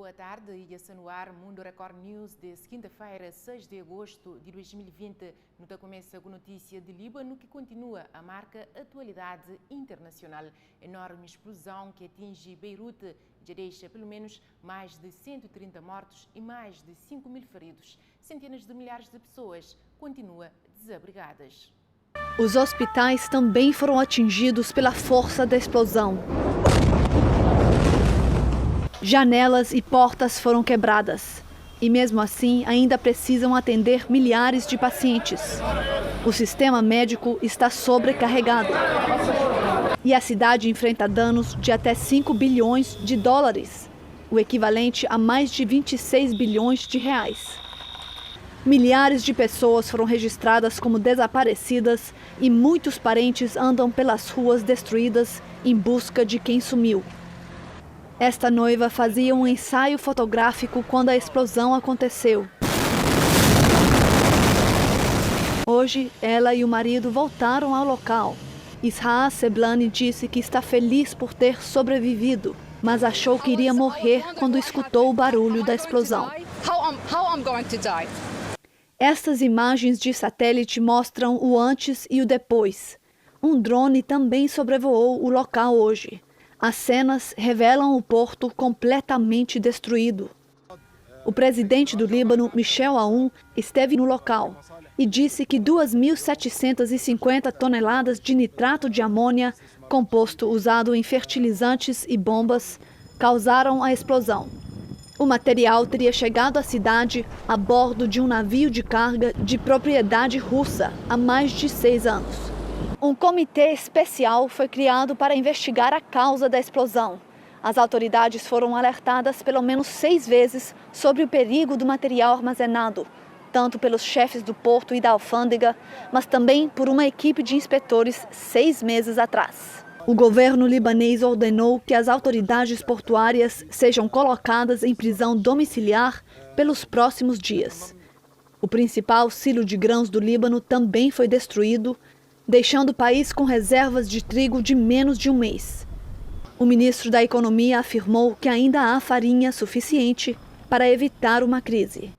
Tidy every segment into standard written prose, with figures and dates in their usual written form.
boa tarde e a no ar Mundo Record News de quinta-feira, 6 de agosto de 2020. No começa com notícia de Líbano que continua a marca atualidade internacional. Enorme explosão que atinge Beirute já deixa pelo menos mais de 130 mortos e mais de 5.000 feridos. Centenas de milhares de pessoas continuam desabrigadas. Os hospitais também foram atingidos pela força da explosão. Janelas e portas foram quebradas. E mesmo assim, ainda precisam atender milhares de pacientes. O sistema médico está sobrecarregado. E a cidade enfrenta danos de até 5 bilhões de dólares, o equivalente a mais de 26 bilhões de reais. Milhares de pessoas foram registradas como desaparecidas e muitos parentes andam pelas ruas destruídas em busca de quem sumiu. Esta noiva fazia um ensaio fotográfico quando a explosão aconteceu. Hoje, ela e o marido voltaram ao local. Israa Seblani disse que está feliz por ter sobrevivido, mas achou que iria morrer quando escutou o barulho da explosão. Estas imagens de satélite mostram o antes e o depois. Um drone também sobrevoou o local hoje. As cenas revelam o porto completamente destruído. O presidente do Líbano, Michel Aoun, esteve no local e disse que 2.750 toneladas de nitrato de amônia, composto usado em fertilizantes e bombas, causaram a explosão. O material teria chegado à cidade a bordo de um navio de carga de propriedade russa há mais de 6 anos. Um comitê especial foi criado para investigar a causa da explosão. As autoridades foram alertadas pelo menos 6 vezes sobre o perigo do material armazenado, tanto pelos chefes do porto e da alfândega, mas também por uma equipe de inspetores 6 meses atrás. O governo libanês ordenou que as autoridades portuárias sejam colocadas em prisão domiciliar pelos próximos dias. O principal silo de grãos do Líbano também foi destruído, deixando o país com reservas de trigo de menos de um mês. O ministro da Economia afirmou que ainda há farinha suficiente para evitar uma crise.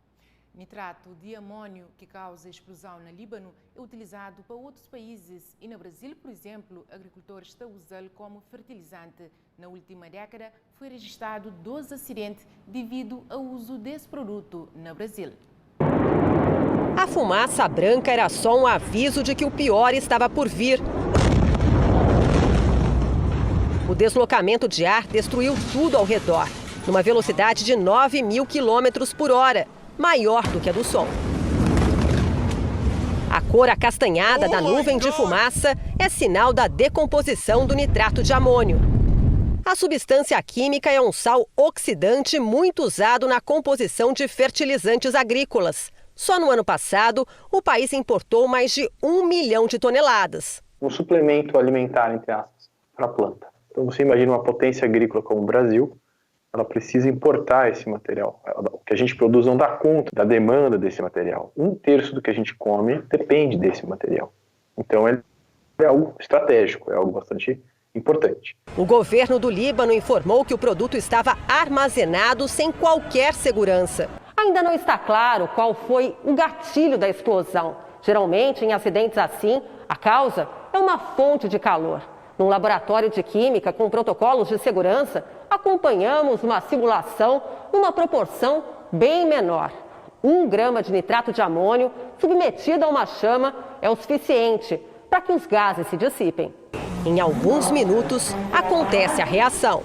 Nitrato de amônio que causa explosão no Líbano é utilizado para outros países e no Brasil, por exemplo, agricultores estão usando como fertilizante. Na última década, foi registrado 12 acidentes devido ao uso desse produto no Brasil. A fumaça branca era só um aviso de que o pior estava por vir. O deslocamento de ar destruiu tudo ao redor, numa velocidade de 9.000 km por hora, maior do que a do som. A cor acastanhada da nuvem de fumaça é sinal da decomposição do nitrato de amônio. A substância química é um sal oxidante muito usado na composição de fertilizantes agrícolas. Só no ano passado, o país importou mais de 1 milhão de toneladas. Um suplemento alimentar, entre aspas, para a planta. Então você imagina uma potência agrícola como o Brasil, ela precisa importar esse material. O que a gente produz não dá conta da demanda desse material. 1/3 do que a gente come depende desse material. Então é algo estratégico, é algo bastante importante. O governo do Líbano informou que o produto estava armazenado sem qualquer segurança. Ainda não está claro qual foi o gatilho da explosão. Geralmente, em acidentes assim, a causa é uma fonte de calor. Num laboratório de química com protocolos de segurança, acompanhamos uma simulação numa proporção bem menor. 1 grama de nitrato de amônio submetido a uma chama é o suficiente para que os gases se dissipem. Em alguns minutos, acontece a reação.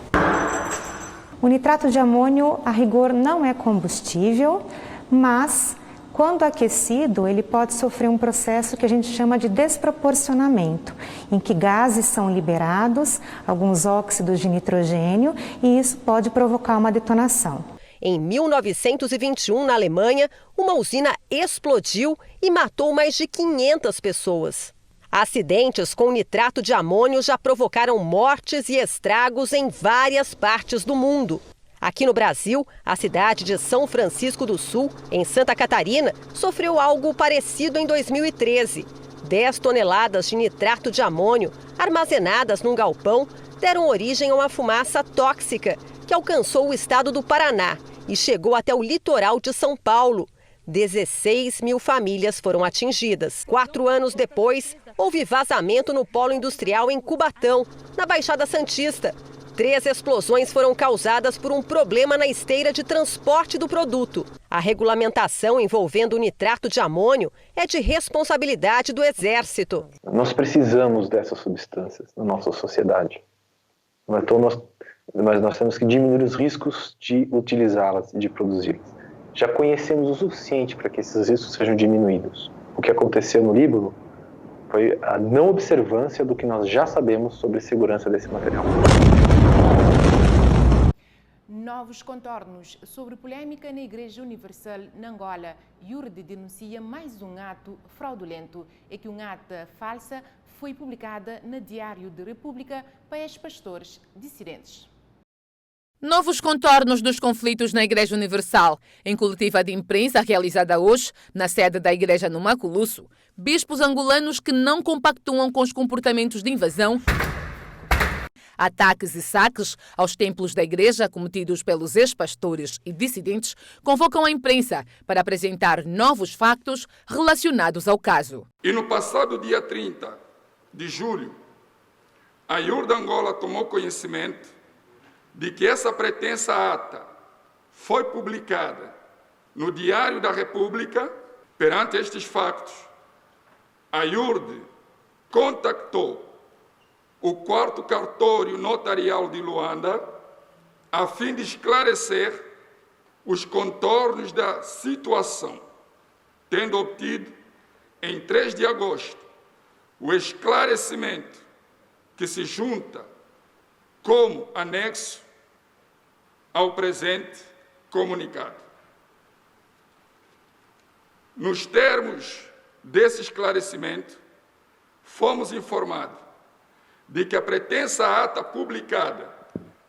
O nitrato de amônio, a rigor, não é combustível, mas quando aquecido, ele pode sofrer um processo que a gente chama de desproporcionamento, em que gases são liberados, alguns óxidos de nitrogênio, e isso pode provocar uma detonação. Em 1921, na Alemanha, uma usina explodiu e matou mais de 500 pessoas. Acidentes com nitrato de amônio já provocaram mortes e estragos em várias partes do mundo. Aqui no Brasil, a cidade de São Francisco do Sul, em Santa Catarina, sofreu algo parecido em 2013. 10 toneladas de nitrato de amônio, armazenadas num galpão, deram origem a uma fumaça tóxica que alcançou o estado do Paraná e chegou até o litoral de São Paulo. 16 mil famílias foram atingidas. 4 anos depois, houve vazamento no polo industrial em Cubatão, na Baixada Santista. 3 explosões foram causadas por um problema na esteira de transporte do produto. A regulamentação envolvendo o nitrato de amônio é de responsabilidade do Exército. Nós precisamos dessas substâncias na nossa sociedade. Então nós temos que diminuir os riscos de utilizá-las e de produzi-las. Já conhecemos o suficiente para que esses riscos sejam diminuídos. O que aconteceu no Líbano foi a não observância do que nós já sabemos sobre a segurança desse material. Novos contornos sobre polêmica na Igreja Universal na Angola. IURD denuncia mais um ato fraudulento. É que uma ata falsa foi publicada no Diário da República para ex-pastores dissidentes. Novos contornos dos conflitos na Igreja Universal. Em coletiva de imprensa realizada hoje, na sede da Igreja no Maculusso, bispos angolanos que não compactuam com os comportamentos de invasão, ataques e saques aos templos da Igreja cometidos pelos ex-pastores e dissidentes convocam a imprensa para apresentar novos factos relacionados ao caso. E no passado dia 30 de julho, a IURD Angola tomou conhecimento de que essa pretensa ata foi publicada no Diário da República. Perante estes factos, a IURD contactou o 4º Cartório Notarial de Luanda a fim de esclarecer os contornos da situação, tendo obtido, em 3 de agosto, o esclarecimento que se junta como anexo ao presente comunicado. Nos termos desse esclarecimento, fomos informados de que a pretensa ata publicada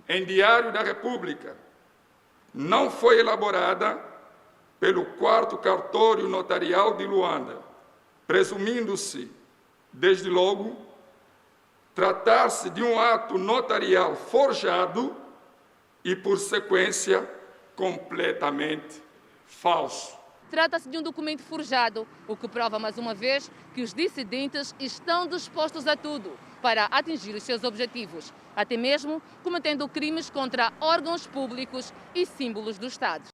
em Diário da República não foi elaborada pelo 4º Cartório Notarial de Luanda, presumindo-se, desde logo, tratar-se de um ato notarial forjado e, por sequência, completamente falso. Trata-se de um documento forjado, o que prova mais uma vez que os dissidentes estão dispostos a tudo para atingir os seus objetivos, até mesmo cometendo crimes contra órgãos públicos e símbolos do Estado.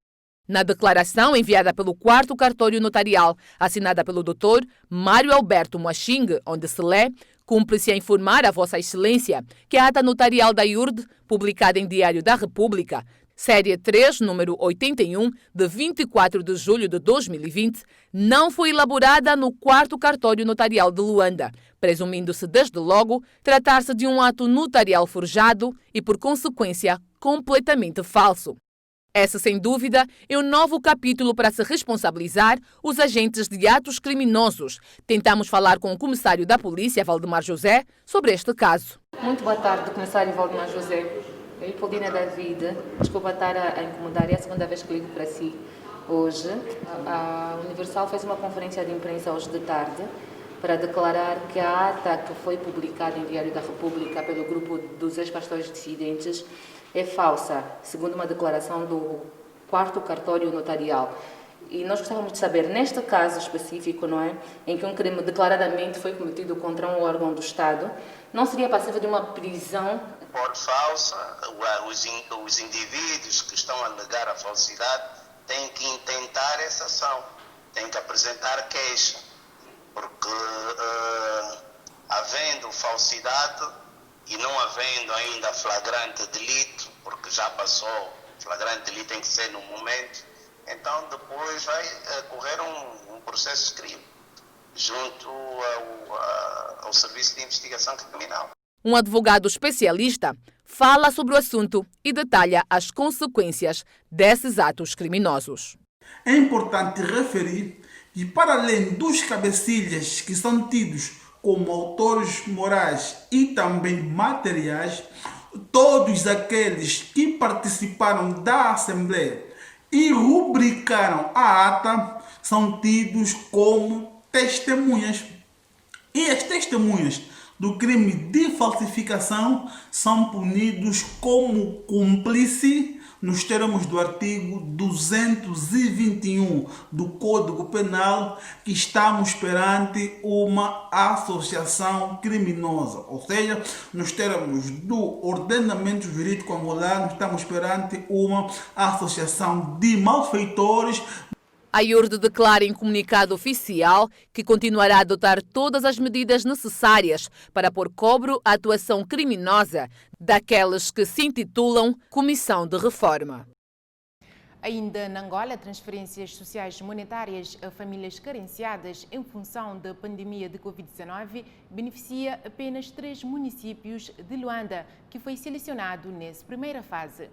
Na declaração enviada pelo 4º Cartório Notarial, assinada pelo Dr. Mário Alberto Moaching, onde se lê: cumpre-se a informar a Vossa Excelência que a ata notarial da IURD, publicada em Diário da República, série 3, número 81, de 24 de julho de 2020, não foi elaborada no 4º Cartório Notarial de Luanda, presumindo-se desde logo tratar-se de um ato notarial forjado e, por consequência, completamente falso. Esse, sem dúvida, é um novo capítulo para se responsabilizar os agentes de atos criminosos. Tentamos falar com o comissário da polícia, Valdemar José, sobre este caso. Muito boa tarde, comissário Valdemar José. Eu, Paulina David, desculpa estar a incomodar, é a segunda vez que ligo para si hoje. A Universal fez uma conferência de imprensa hoje de tarde para declarar que a ata que foi publicada em Diário da República pelo grupo dos ex-pastores dissidentes é falsa, segundo uma declaração do 4º Cartório Notarial. E nós gostávamos de saber, neste caso específico, não é, em que um crime declaradamente foi cometido contra um órgão do Estado, não seria passível de uma prisão? Por falsa, os indivíduos que estão a negar a falsidade têm que intentar essa ação, têm que apresentar queixa, porque havendo falsidade e não havendo ainda flagrante delito, porque já passou, flagrante delito tem que ser no momento, então depois vai correr um processo de crime junto ao Serviço de Investigação Criminal. Um advogado especialista fala sobre o assunto e detalha as consequências desses atos criminosos. É importante referir que, para além dos cabecilhas que são tidos como autores morais e também materiais, todos aqueles que participaram da Assembleia e rubricaram a ata são tidos como testemunhas. E as testemunhas do crime de falsificação são punidos como cúmplice nos termos do artigo 221 do Código Penal, que estamos perante uma associação criminosa. Ou seja, nos termos do ordenamento jurídico angolano, estamos perante uma associação de malfeitores. A IURD declara em comunicado oficial que continuará a adotar todas as medidas necessárias para pôr cobro à atuação criminosa daqueles que se intitulam Comissão de Reforma. Ainda na Angola, transferências sociais monetárias a famílias carenciadas em função da pandemia de Covid-19 beneficia apenas 3 municípios de Luanda, que foi selecionado nessa primeira fase.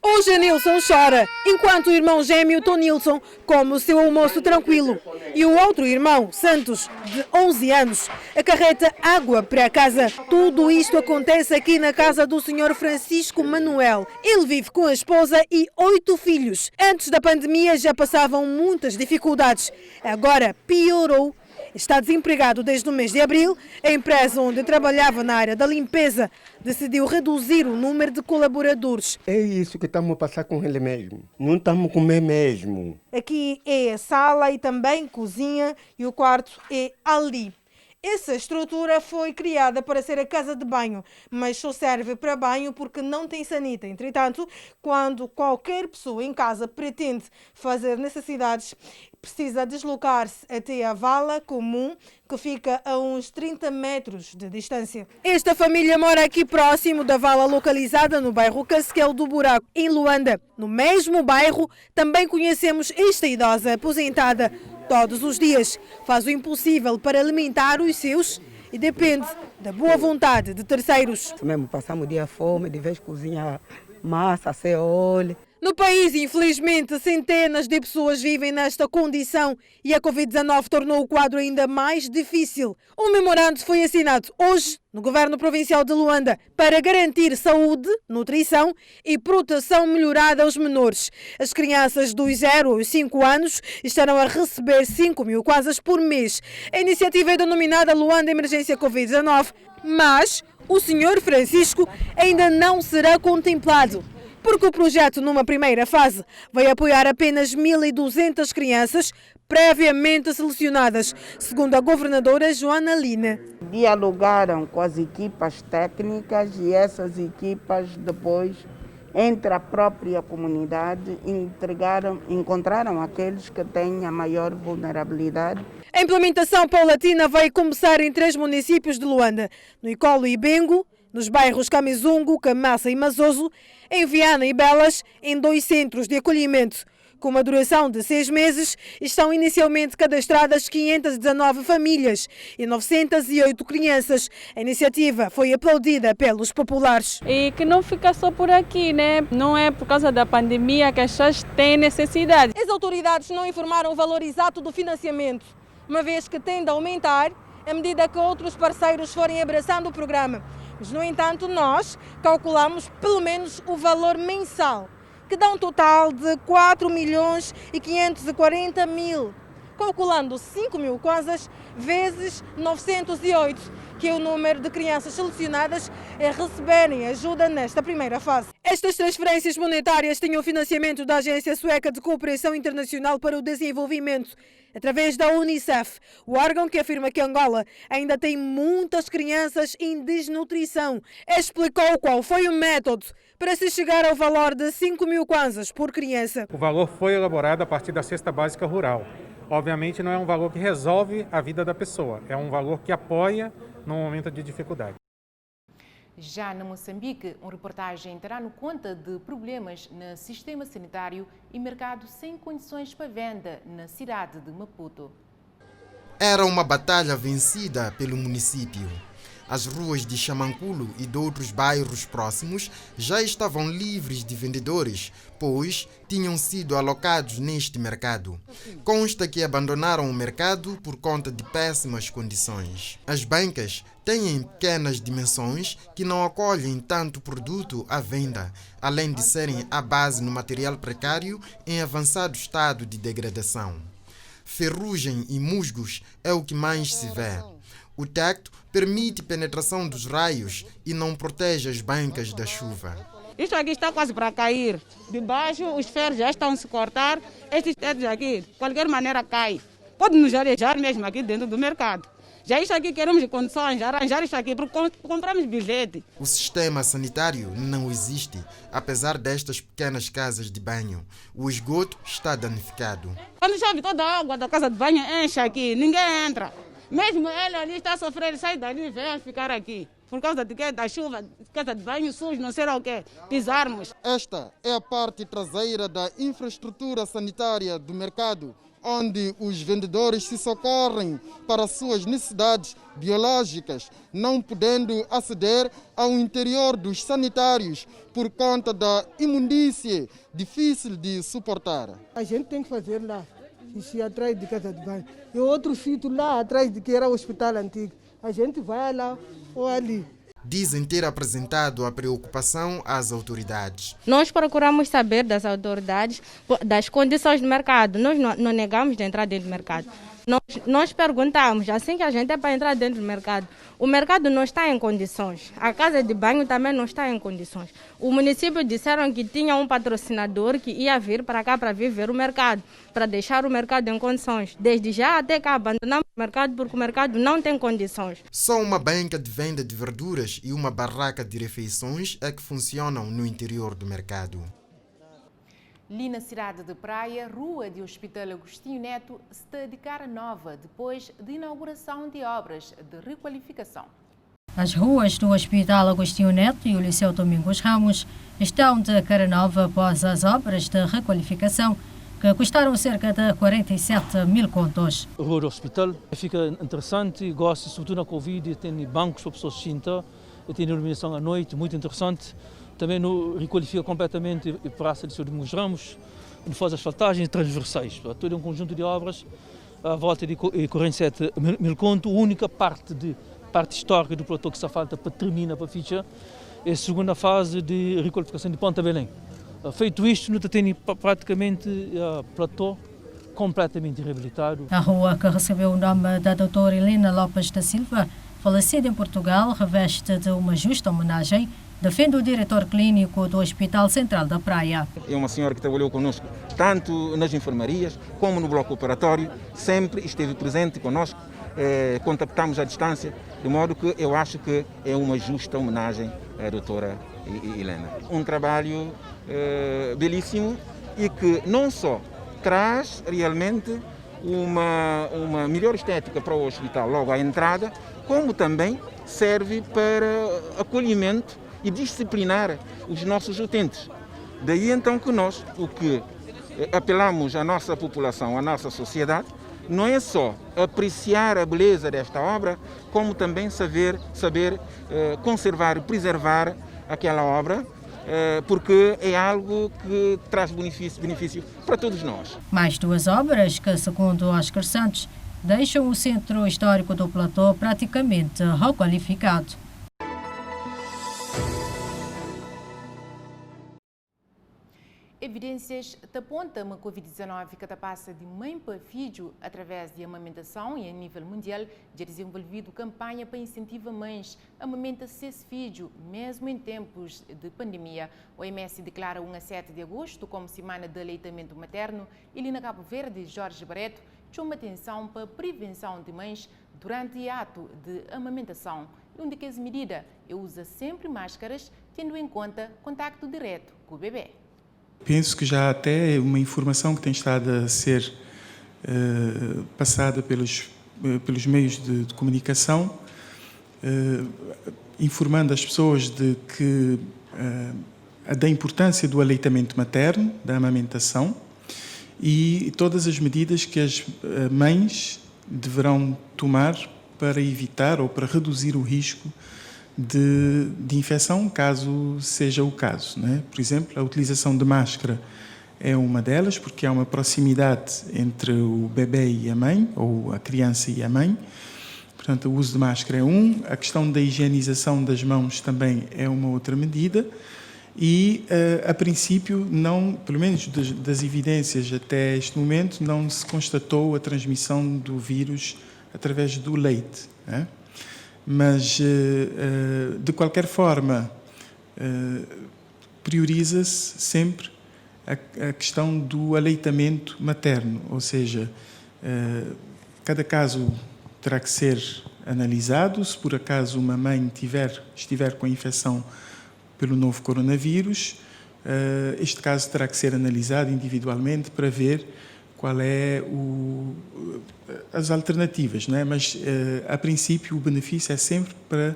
Hoje Nilson chora, enquanto o irmão gêmeo Tonilson come o seu almoço tranquilo. E o outro irmão, Santos, de 11 anos, acarreta água para casa. Tudo isto acontece aqui na casa do Sr. Francisco Manuel. Ele vive com a esposa e 8 filhos. Antes da pandemia já passavam muitas dificuldades. Agora piorou. Está desempregado desde o mês de abril. A empresa onde trabalhava na área da limpeza decidiu reduzir o número de colaboradores. É isso que estamos a passar com ele mesmo. Não estamos a comer mesmo. Aqui é a sala e também cozinha e o quarto é ali. Essa estrutura foi criada para ser a casa de banho, mas só serve para banho porque não tem sanita. Entretanto, quando qualquer pessoa em casa pretende fazer necessidades, precisa deslocar-se até a vala comum, que fica a uns 30 metros de distância. Esta família mora aqui próximo da vala localizada no bairro Casquel do Buraco, em Luanda. No mesmo bairro, também conhecemos esta idosa aposentada. Todos os dias faz o impossível para alimentar os seus e depende da boa vontade de terceiros. Mesmo passamos o dia fome, de vez cozinhar massa, ceole. No país, infelizmente, centenas de pessoas vivem nesta condição e a Covid-19 tornou o quadro ainda mais difícil. Um memorando foi assinado hoje no Governo Provincial de Luanda para garantir saúde, nutrição e proteção melhorada aos menores. As crianças dos 0 aos 5 anos estarão a receber 5.000 kwanzas por mês. A iniciativa é denominada Luanda Emergência Covid-19, mas o Sr. Francisco ainda não será contemplado, porque o projeto, numa primeira fase, vai apoiar apenas 1.200 crianças previamente selecionadas, segundo a governadora Joana Lina. Dialogaram com as equipas técnicas e essas equipas depois, entre a própria comunidade, encontraram aqueles que têm a maior vulnerabilidade. A implementação paulatina vai começar em 3 municípios de Luanda, no Icolo e Bengo, nos bairros Camizungo, Camassa e Mazoso, em Viana e Belas, em 2 centros de acolhimento. Com uma duração de 6 meses, estão inicialmente cadastradas 519 famílias e 908 crianças. A iniciativa foi aplaudida pelos populares. E que não fica só por aqui, né? Não é por causa da pandemia que as pessoas têm necessidade. As autoridades não informaram o valor exato do financiamento, uma vez que tende a aumentar à medida que outros parceiros forem abraçando o programa. Mas, no entanto, nós calculamos pelo menos o valor mensal, que dá um total de 4.540.000, calculando 5.000 kwanzas vezes 908, que é o número de crianças selecionadas a receberem ajuda nesta primeira fase. Estas transferências monetárias têm o financiamento da Agência Sueca de Cooperação Internacional para o Desenvolvimento, através da Unicef, o órgão que afirma que Angola ainda tem muitas crianças em desnutrição. Explicou qual foi o método para se chegar ao valor de 5.000 kwanzas por criança. O valor foi elaborado a partir da cesta básica rural. Obviamente não é um valor que resolve a vida da pessoa, é um valor que apoia no momento de dificuldade. Já na Moçambique, uma reportagem terá no conta de problemas no sistema sanitário e mercado sem condições para venda na cidade de Maputo. Era uma batalha vencida pelo município. As ruas de Chamanculo e de outros bairros próximos já estavam livres de vendedores, pois tinham sido alocados neste mercado. Consta que abandonaram o mercado por conta de péssimas condições. As bancas têm pequenas dimensões que não acolhem tanto produto à venda, além de serem à base no material precário em avançado estado de degradação. Ferrugem e musgos é o que mais se vê. O tacto permite penetração dos raios e não protege as bancas da chuva. Isto aqui está quase para cair. De baixo os ferros já estão a se cortar. Estes tetos aqui, de qualquer maneira, cai. Pode nos arejar mesmo aqui dentro do mercado. Já isto aqui queremos condições de arranjar isto aqui, porque compramos bilhete. O sistema sanitário não existe, apesar destas pequenas casas de banho. O esgoto está danificado. Quando chove, toda a água da casa de banho enche aqui, ninguém entra. Mesmo ele ali está a sofrer, ele sai dali e vem ficar aqui. Por causa da chuva, casa de banho sujo, não sei lá o quê, pisarmos. Esta é a parte traseira da infraestrutura sanitária do mercado, onde os vendedores se socorrem para suas necessidades biológicas, não podendo aceder ao interior dos sanitários por conta da imundície difícil de suportar. A gente tem que fazer lá, isso atrás de casa de banho. E outro sítio lá atrás de que era o hospital antigo. A gente vai lá ou ali. Dizem ter apresentado a preocupação às autoridades. Nós procuramos saber das autoridades das condições do mercado. Nós não negamos de entrar dentro do mercado. Nós perguntamos, assim que a gente é para entrar dentro do mercado, o mercado não está em condições, a casa de banho também não está em condições. O município disseram que tinha um patrocinador que ia vir para cá para vir ver o mercado, para deixar o mercado em condições. Desde já até cá abandonamos o mercado porque o mercado não tem condições. Só uma banca de venda de verduras e uma barraca de refeições é que funcionam no interior do mercado. Ali na cidade de Praia, rua do Hospital Agostinho Neto está de cara nova depois de inauguração de obras de requalificação. As ruas do Hospital Agostinho Neto e o Liceu Domingos Ramos estão de cara nova após as obras de requalificação que custaram cerca de 47 mil contos. A rua do hospital fica interessante, gosto, sobretudo na Covid, tem bancos para pessoas sentar, tem iluminação à noite, muito interessante. Também requalifica completamente a Praça de Liceu Domingos Ramos, faz asfaltagens transversais. Todo um conjunto de obras à volta de 47 mil contos. A única parte histórica do platô que só falta para terminar para a ficha é a segunda fase de requalificação de Ponta Belém. Feito isto, não tem praticamente o platô completamente reabilitado. A rua que recebeu o nome da doutora Helena Lopes da Silva, falecida em Portugal, reveste de uma justa homenagem, defende o diretor clínico do Hospital Central da Praia. É uma senhora que trabalhou conosco tanto nas enfermarias como no bloco operatório, sempre esteve presente conosco, contactamos à distância, de modo que eu acho que é uma justa homenagem à doutora Helena. Um trabalho belíssimo e que não só traz realmente uma melhor estética para o hospital logo à entrada, como também serve para acolhimento e disciplinar os nossos utentes. Daí então que nós, o que apelamos à nossa população, à nossa sociedade, não é só apreciar a beleza desta obra, como também saber conservar e preservar aquela obra, porque é algo que traz benefício para todos nós. Mais duas obras que, segundo Oscar Santos, deixam o centro histórico do platô praticamente requalificado. Evidências apontam a Covid-19 que passa de mãe para filho através de amamentação e a nível mundial já desenvolvido campanha para incentivar mães a amamentar seus filhos, mesmo em tempos de pandemia. O OMS declara 1 a 7 de agosto como semana de aleitamento materno e ali na Cabo Verde, Jorge Barreto chama atenção para a prevenção de mães durante o ato de amamentação. E uma das medidas é usar sempre máscaras, tendo em conta contacto direto com o bebê. Penso que já até uma informação que tem estado a ser passada pelos meios de comunicação, informando as pessoas da importância do aleitamento materno, da amamentação e todas as medidas que as mães deverão tomar para evitar ou para reduzir o risco de infecção, caso seja o caso, não é? Por exemplo, a utilização de máscara é uma delas, porque há uma proximidade entre o bebê e a mãe, ou a criança e a mãe. Portanto, o uso de máscara é a questão da higienização das mãos também é uma outra medida e, a princípio, pelo menos das evidências até este momento, não se constatou a transmissão do vírus através do leite, não é? Mas, de qualquer forma, prioriza-se sempre a questão do aleitamento materno, ou seja, cada caso terá que ser analisado. Se por acaso uma mãe estiver com a infecção pelo novo coronavírus, este caso terá que ser analisado individualmente para ver qual é as alternativas, não é? Mas a princípio o benefício é sempre para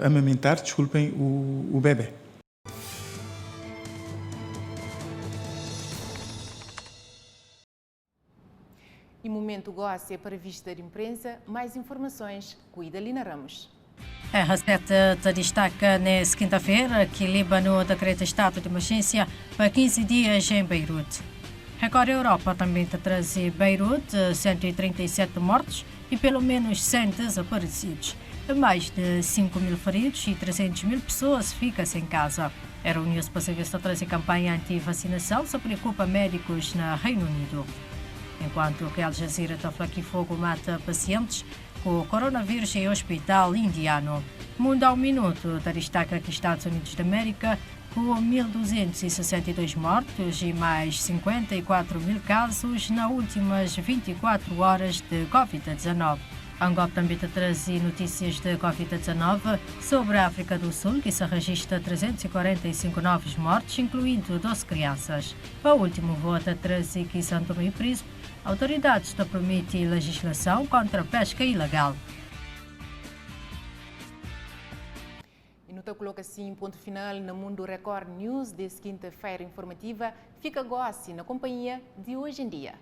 amamentar, o bebê. E momento gosto é para vista de imprensa. Mais informações com Idalina Ramos. A R7 destaca nesta quinta-feira que Líbano decreta estado de emergência para 15 dias em Beirute. Record Europa também traz Beirute 137 mortos e pelo menos 100 desaparecidos. Mais de 5 mil feridos e 300 mil pessoas ficam sem casa. A Euronews Pacífico traz a campanha anti-vacinação se preocupa médicos no Reino Unido. Enquanto que Al Jazeera está que fogo mata pacientes com coronavírus em hospital indiano. Mundo ao Minuto destaca que Estados Unidos da América com 1.262 mortos e mais 54 mil casos nas últimas 24 horas de Covid-19. Angola também traz notícias de Covid-19 sobre a África do Sul, que se registra 345 novos mortos, incluindo 12 crianças. Para o último voto, traz que São Tomé e Príncipe, autoridades estão permitir legislação contra a pesca ilegal. E não coloca assim ponto final no Mundo Record News desta quinta-feira informativa. Fica agora na companhia de Hoje em Dia.